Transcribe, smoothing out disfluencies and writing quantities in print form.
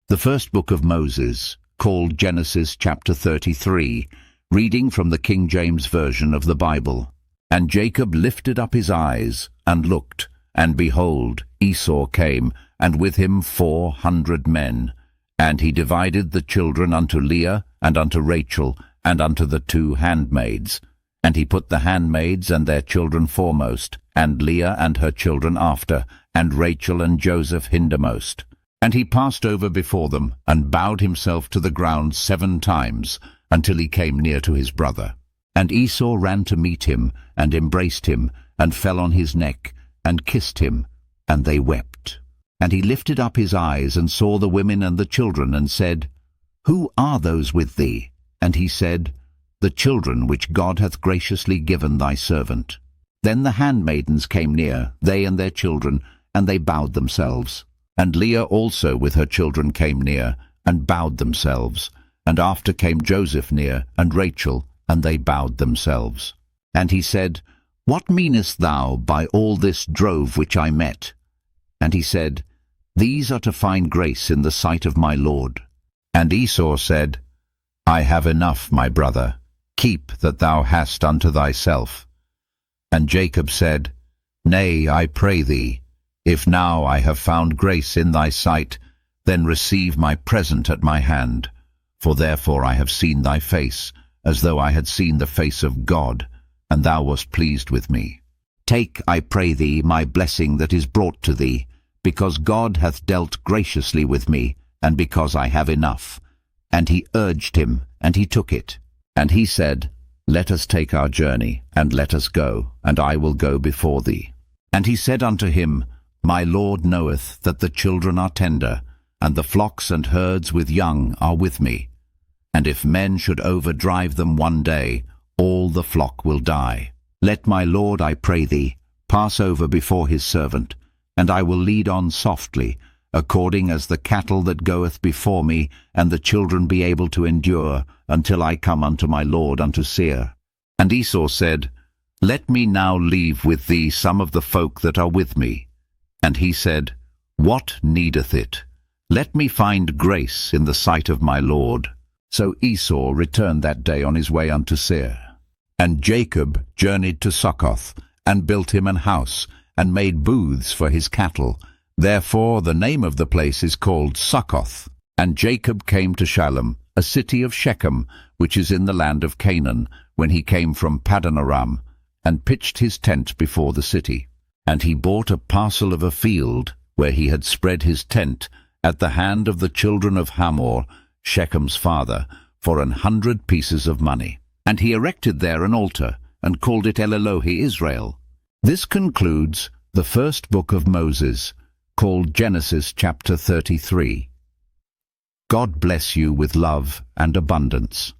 The first book of Moses, called Genesis chapter 33, reading from the King James Version of the Bible. And Jacob lifted up his eyes, and looked, and behold, Esau came, and with him 400 men. And he divided the children unto Leah, and unto Rachel, and unto the 2 handmaids. And he put the handmaids and their children foremost, and Leah and her children after, and Rachel and Joseph hindermost. And he passed over before them, and bowed himself to the ground 7 times, until he came near to his brother. And Esau ran to meet him, and embraced him, and fell on his neck, and kissed him, and they wept. And he lifted up his eyes, and saw the women and the children, and said, Who are those with thee? And he said, The children which God hath graciously given thy servant. Then the handmaidens came near, they and their children, and they bowed themselves. And Leah also with her children came near, and bowed themselves. And after came Joseph near, and Rachel, and they bowed themselves. And he said, What meanest thou by all this drove which I met? And he said, These are to find grace in the sight of my Lord. And Esau said, I have enough, my brother. Keep that thou hast unto thyself. And Jacob said, Nay, I pray thee, if now I have found grace in thy sight, then receive my present at my hand. For therefore I have seen thy face, as though I had seen the face of God, and thou wast pleased with me. Take, I pray thee, my blessing that is brought to thee, because God hath dealt graciously with me, and because I have enough. And he urged him, and he took it. And he said, Let us take our journey, and let us go, and I will go before thee. And he said unto him, My Lord knoweth that the children are tender, and the flocks and herds with young are with me. And if men should overdrive them one day, all the flock will die. Let my Lord, I pray thee, pass over before his servant, and I will lead on softly, according as the cattle that goeth before me, and the children be able to endure, until I come unto my Lord unto Seir. And Esau said, Let me now leave with thee some of the folk that are with me. And he said, What needeth it? Let me find grace in the sight of my Lord. So Esau returned that day on his way unto Seir. And Jacob journeyed to Succoth, and built him an house, and made booths for his cattle. Therefore the name of the place is called Succoth. And Jacob came to Shalem, a city of Shechem, which is in the land of Canaan, when he came from Padanaram, and pitched his tent before the city. And he bought a parcel of a field, where he had spread his tent, at the hand of the children of Hamor, Shechem's father, for 100 pieces of money. And he erected there an altar, and called it El Elohe Israel. This concludes the first book of Moses, called Genesis chapter 33. God bless you with love and abundance.